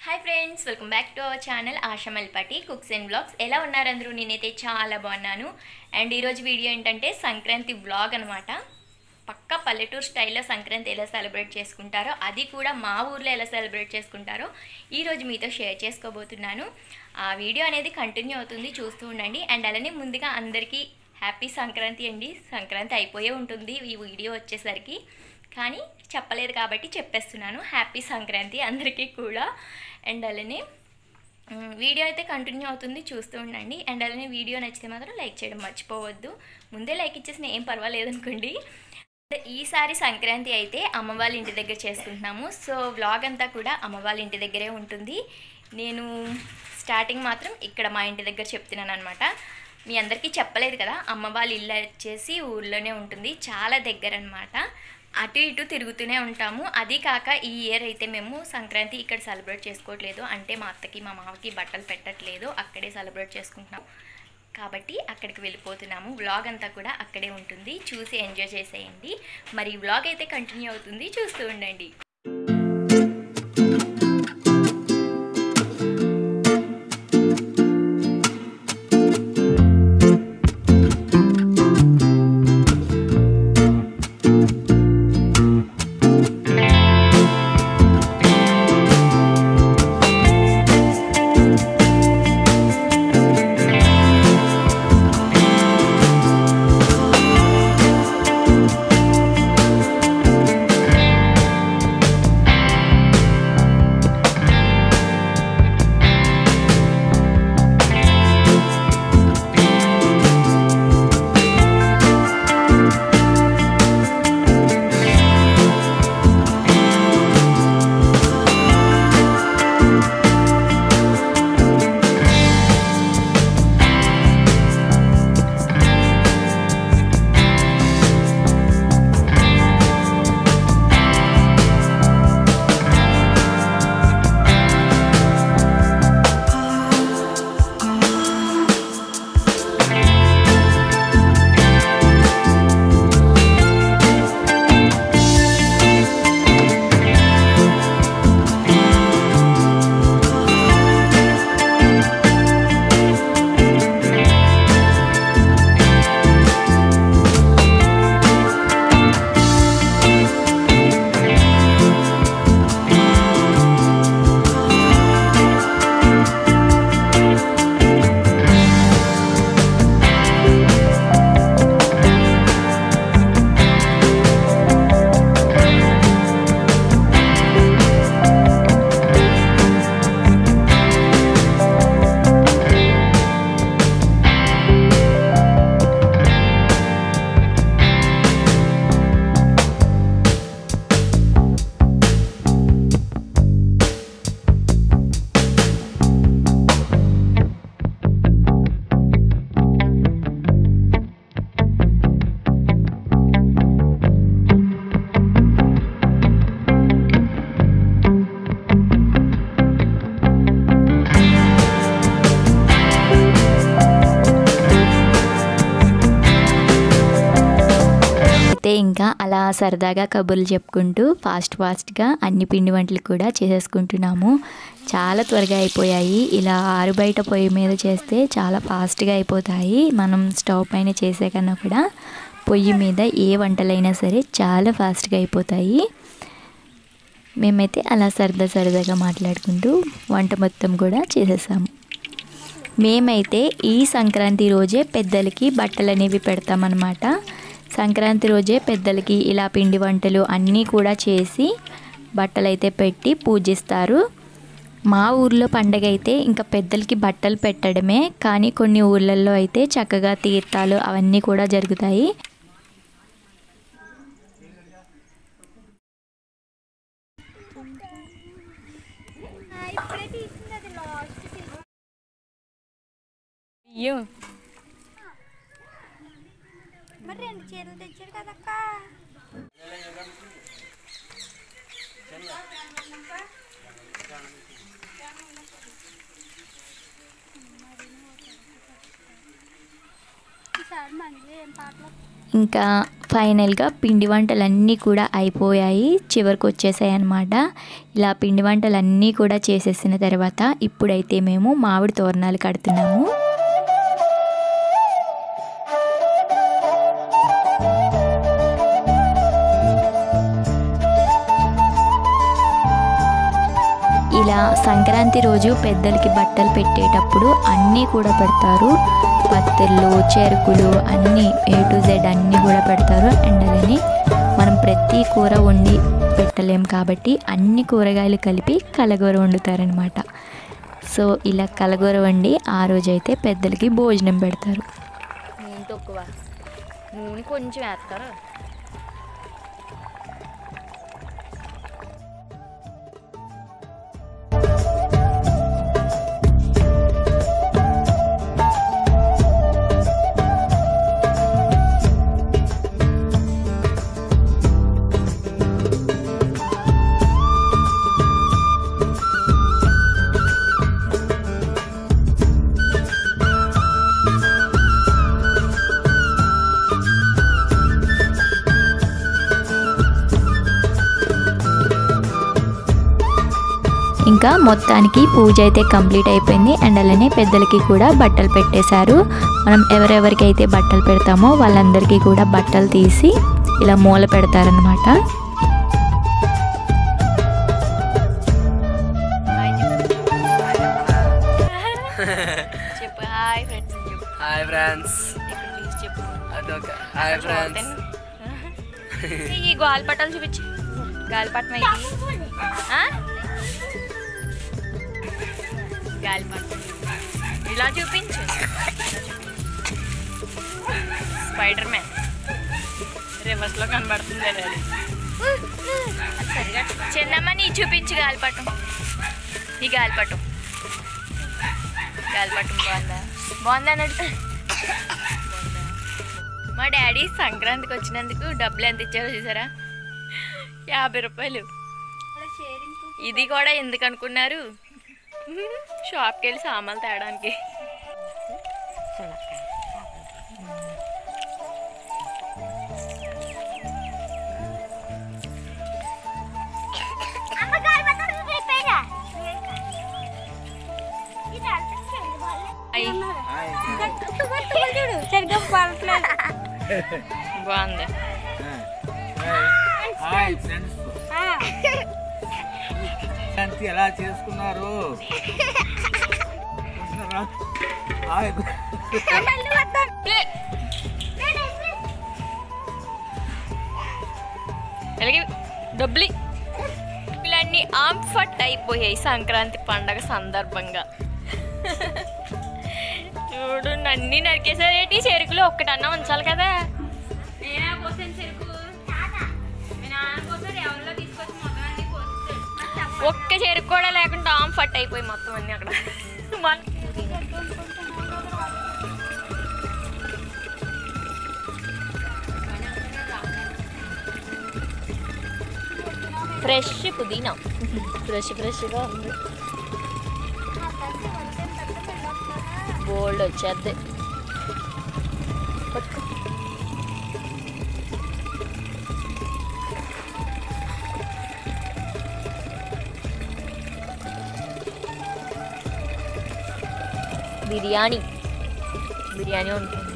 Hi friends, welcome back to our channel Asha Malpati cooks and blogs. ఎలా ఉన్నారు అందరూ? నేనైతే చాలా బాగున్నాను. అండ్ ఈరోజు వీడియో ఏంటంటే సంక్రాంతి బ్లాగ్ అనమాట. పక్కా పల్లెటూరు స్టైల్లో సంక్రాంతి ఎలా సెలబ్రేట్ చేసుకుంటారో, అది కూడా మా ఊర్లో ఎలా సెలబ్రేట్ చేసుకుంటారో ఈరోజు మీతో షేర్ చేసుకోబోతున్నాను. ఆ వీడియో అనేది కంటిన్యూ అవుతుంది, చూస్తూ ఉండండి. అండ్ అలానే ముందుగా అందరికీ హ్యాపీ సంక్రాంతి అండి. సంక్రాంతి అయిపోయే ఉంటుంది ఈ వీడియో వచ్చేసరికి, కానీ చెప్పలేదు కాబట్టి చెప్పేస్తున్నాను. హ్యాపీ సంక్రాంతి అందరికీ కూడా. అండ్ అలానే వీడియో అయితే కంటిన్యూ అవుతుంది, చూస్తూ ఉండండి. అండ్ అలానే వీడియో నచ్చితే మాత్రం లైక్ చేయడం మర్చిపోవద్దు. ముందే లైక్ ఇచ్చేసిన ఏం పర్వాలేదు అనుకోండి. ఈసారి సంక్రాంతి అయితే అమ్మ వాళ్ళ ఇంటి దగ్గర చేసుకుంటున్నాము. సో వ్లాగ్ అంతా కూడా అమ్మ వాళ్ళ ఇంటి దగ్గరే ఉంటుంది. నేను స్టార్టింగ్ మాత్రం ఇక్కడ మా ఇంటి దగ్గర చెప్తున్నాను అనమాట. మీ అందరికీ చెప్పలేదు కదా, అమ్మ వాళ్ళ ఇల్లు వచ్చేసి ఊర్లోనే ఉంటుంది, చాలా దగ్గర అనమాట. అటు ఇటు తిరుగుతూనే ఉంటాము. అది కాక ఈ ఇయర్ అయితే మేము సంక్రాంతి ఇక్కడ సెలబ్రేట్ చేసుకోవట్లేదు. అంటే మా అత్తకి మా మామకి బట్టలు పెట్టట్లేదు, అక్కడే సెలబ్రేట్ చేసుకుంటున్నాం కాబట్టి అక్కడికి వెళ్ళిపోతున్నాము. వ్లాగ్ అంతా కూడా అక్కడే ఉంటుంది, చూసి ఎంజాయ్ చేసేయండి. మరి వ్లాగ్ అయితే కంటిన్యూ అవుతుంది, చూస్తూ ఉండండి. అయితే ఇంకా అలా సరదాగా కబుర్లు చెప్పుకుంటూ ఫాస్ట్గా అన్ని పిండి వంటలు కూడా చేసేసుకుంటున్నాము. చాలా త్వరగా అయిపోయాయి. ఇలా ఆరు బయట పొయ్యి మీద చేస్తే చాలా ఫాస్ట్గా అయిపోతాయి. మనం స్టవ్ పైన చేసే కన్నా కూడా పొయ్యి మీద ఏ వంటలైనా సరే చాలా ఫాస్ట్గా అయిపోతాయి. మేమైతే అలా సరదాగా మాట్లాడుకుంటూ వంట మొత్తం కూడా చేసేసాము. మేమైతే ఈ సంక్రాంతి రోజే పెద్దలకి బట్టలు అనేవి పెడతామన్నమాట. సంక్రాంతి రోజే పెద్దలకి ఇలా పిండి వంటలు అన్నీ కూడా చేసి బట్టలైతే పెట్టి పూజిస్తారు. మా ఊర్లో పండగ అయితే ఇంకా పెద్దలకి బట్టలు పెట్టడమే, కానీ కొన్ని ఊర్లలో అయితే చక్కగా తీర్థాలు అవన్నీ కూడా జరుగుతాయి. మరి రెండు చీరలు తెచ్చారు కదక్క. ఇంకా ఫైనల్గా పిండి వంటలన్నీ కూడా అయిపోయాయి, చివరికి వచ్చేసాయి అన్నమాట. ఇలా పిండి వంటలన్నీ కూడా చేసేసిన తర్వాత ఇప్పుడైతే మేము మామిడి తోరణాలు కడుతున్నాము. ఇలా సంక్రాంతి రోజు పెద్దలకి బట్టలు పెట్టేటప్పుడు అన్నీ కూడా పెడతారు. పత్తిళ్ళు, చెరుకులు అన్నీ A to Z అన్నీ కూడా పెడతారు. అండ్ అలానే మనం ప్రతి కూర వండి పెట్టలేం కాబట్టి అన్ని కూరగాయలు కలిపి కలగూర వండుతారనమాట. సో ఇలా కలగూర వండి ఆ రోజైతే పెద్దలకి భోజనం పెడతారు. నూనె తక్కువ, నూనె కొంచెం వేస్తారు. ఇంకా మొత్తానికి పూజ అయితే కంప్లీట్ అయిపోయింది. అండ్ అలానే పెద్దలకి కూడా బట్టలు పెట్టేశారు. మనం ఎవరెవరికైతే బట్టలు పెడతామో వాళ్ళందరికీ కూడా బట్టలు తీసి ఇలా మూల పెడతారనమాట. చెప్పు హాయ్ ఫ్రెండ్స్. Hi friends. చెప్పు అదొక హాయ్ ఫ్రెండ్స్. ఈ గాలిపటాలు చూపించి, గాలిపటం అయింది, గాలిపటం ఇలా చూపించు. స్పైడర్ మ్యాన్ రివర్స్లో కనబడుతుంది అది. సరిగా చిన్నమ్మ నీ చూపించు గాలిపటం. ఈ గాలిపటం బాగుందా? బాగుందా అన్నట్టు. మా డాడీ సంక్రాంతికి వచ్చినందుకు డబ్బులు ఎంత ఇచ్చారో చూసారా? 50 రూపాయలు. ఇది కూడా ఎందుకు అనుకున్నారు? షాప్కి వెళ్ళి సామాన్లు తేడానికి. బాగుంది. Hi friends. సంక్రాంతి ఎలా చేసుకున్నారు? హాయ్. డబ్బులు ఇవన్నీ ఆంఫట్ అయిపోయాయి సంక్రాంతి పండగ సందర్భంగా. చూడు అన్నీ నరికేసారేంటి? చెరుకులో ఒక్కటన్నా ఉంచాలి కదా. ఒక్క చెరుకు కూడా లేకుండా ఆంఫట్ అయిపోయి మొత్తం అన్నీ అక్కడ. ఫ్రెష్ పుదీనా, ఫ్రెష్గా ఉంది. బోల్డ్ వచ్చేద్ది. బిర్యానీ ఉంటుంది.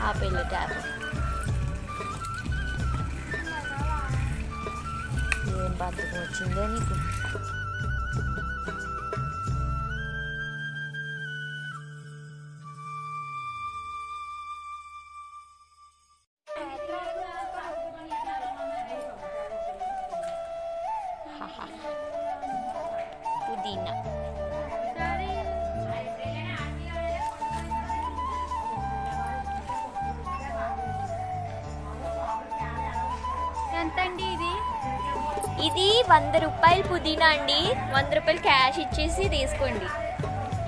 ఆపేళ్ళ ట్యాప్ ఏం బద్దకం వచ్చిందో నీకు. పుదీనా ఎంతండి ఇది? ఇది 100 రూపాయలు పుదీనా అండి. 100 రూపాయలు క్యాష్ ఇచ్చేసి తీసుకోండి.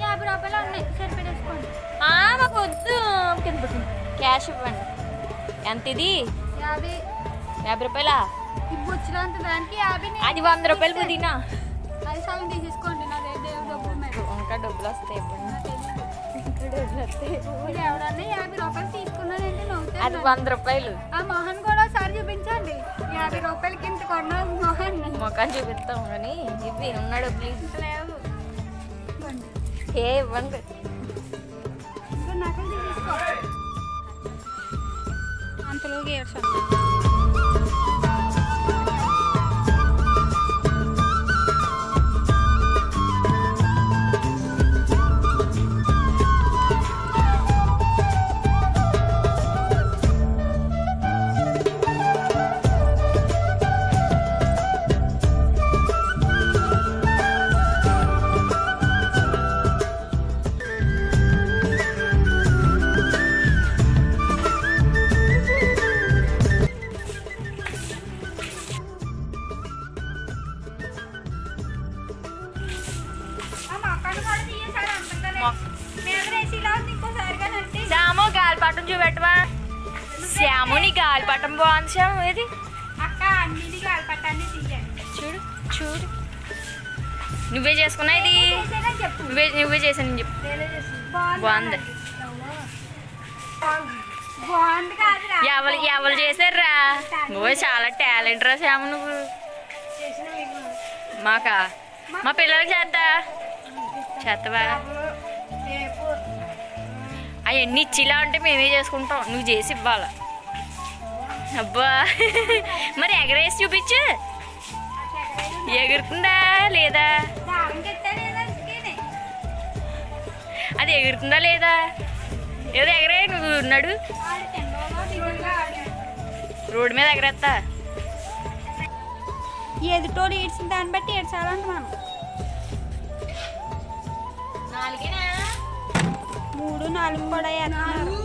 50 రూపాయలు ఉన్నాయి, సరిపెట్టేసుకోండి. మాకు వద్దు, క్యాష్ ఇవ్వండి. ఎంత ఇది? 50 రూపాయలా? ఈ బుచ్చిలంత దానికి 50. అది 100 రూపాయలు పుదీనా. అది సగం తీసేసుకోండి, నాదైతే డబ్బులు ఉన్నాయి. ఇంకా డబ్బులు వస్తాయి ఇవ్వండి. మీరు ఎవరన్నా 50 రూపాయలు తీసుకున్నానంటే నవ్వుతారు. అది 100 రూపాయలు. ఆ మోహన్ కూడా ఒకసారి చూపించండి. 50 రూపాయలకి ఇంత కొన్నావు మోహన్. మొఖాన్ని చూపిస్తాం కానీ ఇవి ఉన్న డబ్బులు లేవు. ఏ ఇవ్వండి. ఇంకా నకలు తీసుకో. అంతలోకి ఏడ్చాను. శ్యాము గాలిపటం చూపెట్టవా? శ్యాము నీ గాలిపటం బాగుంది శ్యాము. ఏది అక్క అన్ని గాలిపట్టాన్ని తీయండి. చూడు చూడు, నువ్వే చేసుకున్నా ఇది? చెప్పు. నువ్వే చేసాను చెప్పు. బాగుంది. బాగుంది కాదురా. ఎవరు చేశారా? నువ్వు చాలా టాలెంట్ రా శ్యాము నువ్వు. మాకా? మా పిల్లలకి చేస్తావా? అవన్నీ ఇచ్చిలా ఉంటే మేమే చేసుకుంటాం, నువ్వు చేసి ఇవ్వాల. అబ్బా మరి ఎగరేసి చూపించు. ఎగురుతుందా లేదా? అది ఎగురుతుందా లేదా? ఏదో ఎగరే, నువ్వు ఉన్నాడు రోడ్డు మీద ఎగరేస్తా. ఎదుటోడు ఏడ్చిన దాన్ని బట్టి ఏడ్చాలంట మనం. 3, 4 కూడా వేస్తున్నారు.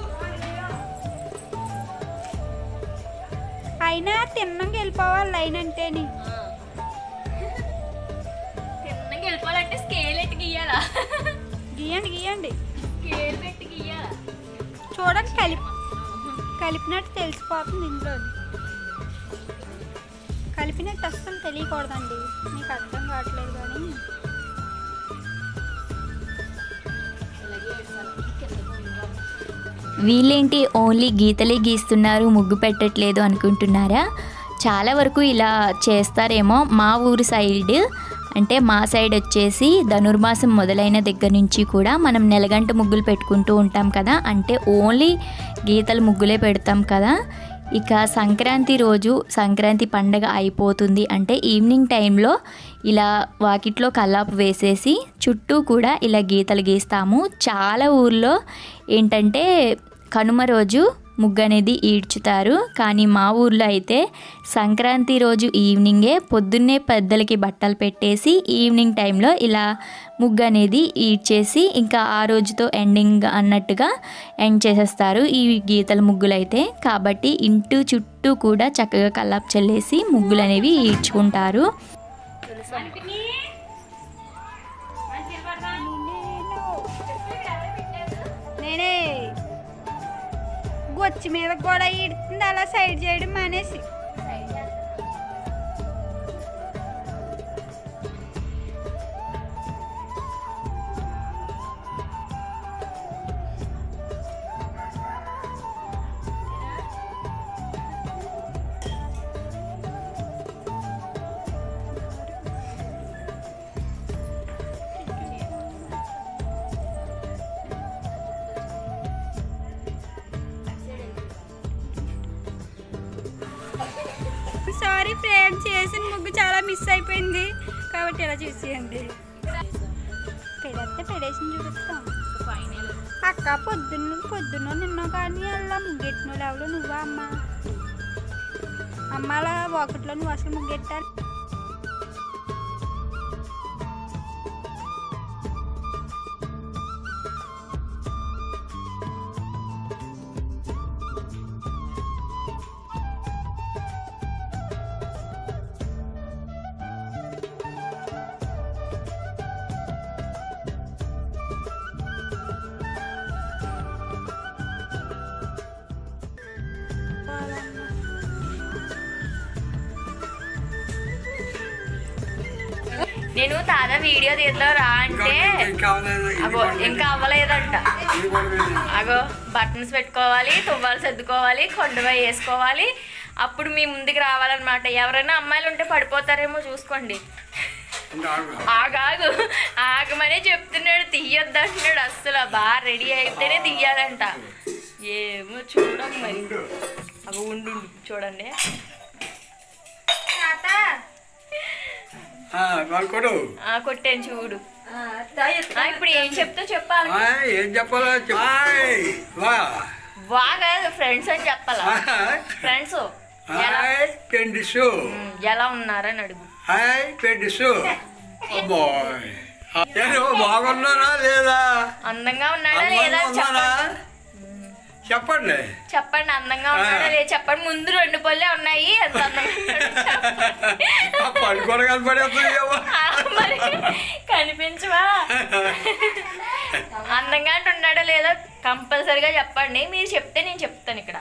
అయినా తిన్నాక వెళ్ళిపోవాలి లైన్ అంటేని. తిన్నగా వెళ్ళిపోవాలంటే స్కేల్ ఎట్టి గీయాలా? గీయండి గీయండి. స్కేల్ పెట్టి గీయాలా? చూడండి, కలిపినట్టు తెలిసిపోతుంది ఇంట్లో. కలిపినట్టు అస్సలు తెలియకూడదండి. మీకు అర్థం కావట్లేదు కానీ వీళ్ళేంటి ఓన్లీ గీతలే గీస్తున్నారు, ముగ్గు పెట్టట్లేదు అనుకుంటున్నారా? చాలా వరకు ఇలా చేస్తారేమో. మా ఊరు సైడ్ అంటే మా సైడ్ వచ్చేసి ధనుర్మాసం మొదలైన దగ్గర నుంచి కూడా మనం నెలగంట ముగ్గులు పెట్టుకుంటూ ఉంటాం కదా, అంటే ఓన్లీ గీతల ముగ్గులే పెడతాం కదా. ఇక సంక్రాంతి రోజు సంక్రాంతి పండగ అయిపోతుంది అంటే ఈవినింగ్ టైంలో ఇలా వాకిట్లో కల్లాపు వేసేసి చుట్టూ కూడా ఇలా గీతలు గీస్తాము. చాలా ఊర్లో ఏంటంటే కనుమ రోజు ముగ్గు అనేది ఈడ్చుతారు, కానీ మా ఊర్లో అయితే సంక్రాంతి రోజు ఈవినింగే పొద్దున్నే పెద్దలకి బట్టలు పెట్టేసి ఈవినింగ్ టైంలో ఇలా ముగ్గు అనేది ఈడ్చేసి ఇంకా ఆ రోజుతో ఎండింగ్ అన్నట్టుగా ఎండ్ చేసేస్తారు ఈ గీతల ముగ్గులు అయితే. కాబట్టి ఇంటి చుట్టూ కూడా చక్కగా కల్లాపు చల్లేసి ముగ్గులు అనేవి ఈడ్చుకుంటారు. నేనే గొచ్చి మీద కూడా ఈడుతుంది, అలా సైడ్ చేయడం మానేసి. సారీ ఫ్రెండ్స్, చేసిన ముగ్గు చాలా మిస్ అయిపోయింది కాబట్టి ఇలా చూసేయండి. పెడేసి చూపిస్తాం. అక్క పొద్దున్న నిన్న కానీ అలా ముగ్గెట్టిన ఎవరు నువ్వా అమ్మ? అమ్మ అలా ఒకటిలో నువ్వు అసలు ముగ్గెట్టాలి. నేను తాత వీడియో తీద్దాం రా అంటే అగో ఇంకా అవ్వలేదంట. అగో బటన్స్ పెట్టుకోవాలి, తువ్వాలు సర్దుకోవాలి, కొండవ వేసుకోవాలి, అప్పుడు మీ ముందుకు రావాలన్నమాట. ఎవరైనా అమ్మాయిలు ఉంటే పడిపోతారేమో చూసుకోండి. ఆగాగు ఆగమనే చెప్తున్నాడు, తీయొద్దు అంటున్నాడు. అస్సలు బాగా రెడీ అయితేనే తీయాలంట. ఏమో చూడం మరి. అవి ఉండు చూడండి. కొట్టాను చూడు. ఇప్పుడు ఏం చెప్తా చెప్పాలి. ఏం చెప్పాలి? వా కాదు ఫ్రెండ్స్ అని చెప్పాలా. ఫ్రెండ్స్ ఎలా ఉన్నారని అడుగు. బాగున్నారా లేదా? అందంగా ఉన్నాడా లేదా చెప్పండి. చెప్పండి అందంగా ఉన్నాడా లేదా చెప్పండి. ముందు 2 పళ్ళే ఉన్నాయి. ఎంత అందంగా పళ్ళు కూడా కనపడేస్తుంది. మరి కనిపించవా? అందంగా అంటే ఉన్నాడా లేదా కంపల్సరిగా చెప్పండి. మీరు చెప్తే నేను చెప్తాను ఇక్కడ.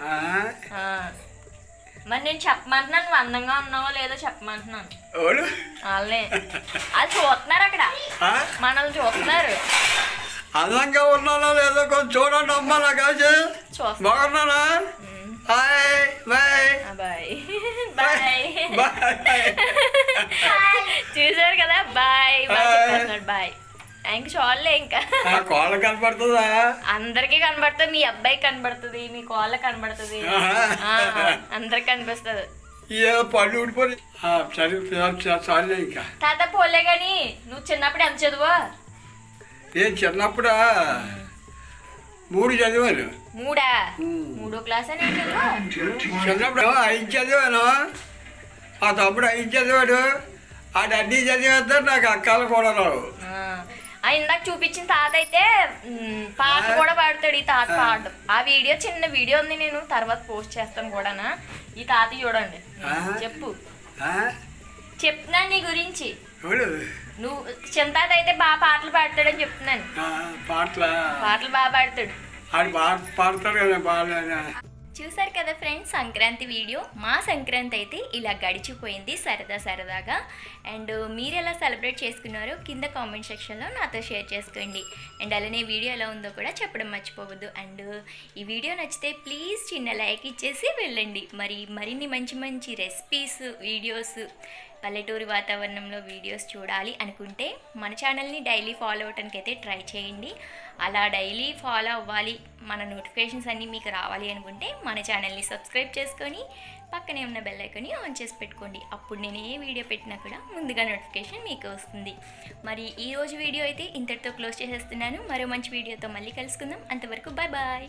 మరి నేను చెప్పమంటున్నాను, నువ్వు అందంగా ఉన్నావో లేదో చెప్పమంటున్నాను. వాళ్ళే వాళ్ళు చూస్తున్నారు అక్కడ, మనల్ని చూస్తున్నారు. అందంగా ఉన్నానా లేదో కొంచెం చూడండి అమ్మా. నా కాదు బాగున్నానా? Bye bye bye bye. చూసారు కదా, బాయ్ బాయ్ బాయ్. ఇంక చూడలే. ఇంకా కోళ్ళ కనపడుతుందా? అందరికి కనబడుతుంది. మీ అబ్బాయి కనబడుతుంది, మీ కోళ్ళ కనబడుతుంది, అందరికి కనిపిస్తుంది. పళ్ళు ఊడిపోయి సరే. ఇంకా తాత పోలే గాని నువ్వు చిన్నప్పుడు ఎంత చదువా? నేను చిన్నప్పుడా 3 చదివాను. 3వ క్లాస్ అని చిన్నప్పుడు 5 చదివాను. మా తమ్ముడు 5 చదివాడు. ఆడు అన్నీ చదివేస్తారు. నాకు అక్కలు కూడా రావు. ఇందాక చూపించిన తాత అయితే పాట కూడా పాడతాడు. ఈ తాత పాడు. ఆ వీడియో చిన్న వీడియో ఉంది, నేను తర్వాత పోస్ట్ చేస్తాను కూడా. ఈ తాత చూడండి. చెప్పు చెప్తున్నాను నీ గురించి. నువ్వు చిన్న తాత అయితే బాగా పాటలు పాడతాడని చెప్తున్నాను. పాటలు బాగా పాడతాడు. పాడతాడు కదా బాగా. చూసారు కదా ఫ్రెండ్స్, సంక్రాంతి వీడియో. మా సంక్రాంతి అయితే ఇలా గడిచిపోయింది సరదాగా. అండ్ మీరు ఎలా సెలబ్రేట్ చేసుకున్నారో కింద కామెంట్ సెక్షన్లో నాతో షేర్ చేసుకోండి. అండ్ అలానే వీడియో ఎలా ఉందో కూడా చెప్పడం మర్చిపోవద్దు. అండ్ ఈ వీడియో నచ్చితే ప్లీజ్ చిన్న లైక్ ఇచ్చేసి వెళ్ళండి. మరిన్ని మంచి రెసిపీస్, వీడియోస్, పల్లెటూరు వాతావరణంలో వీడియోస్ చూడాలి అనుకుంటే మన ఛానల్ని డైలీ ఫాలో అవ్వడానికి అయితే ట్రై చేయండి. అలా డైలీ ఫాలో అవ్వాలి, మన నోటిఫికేషన్స్ అన్నీ మీకు రావాలి అనుకుంటే మన ఛానల్ని సబ్స్క్రైబ్ చేసుకొని పక్కనే ఉన్న బెల్ ఐకాన్ని ఆన్ చేసి పెట్టుకోండి. అప్పుడు నేను ఏ వీడియో పెట్టినా కూడా ముందుగా నోటిఫికేషన్ మీకు వస్తుంది. మరి ఈరోజు వీడియో అయితే ఇంతటితో క్లోజ్ చేసేస్తున్నాను. మరో మంచి వీడియోతో మళ్ళీ కలుసుకుందాం. అంతవరకు బాయ్ బాయ్.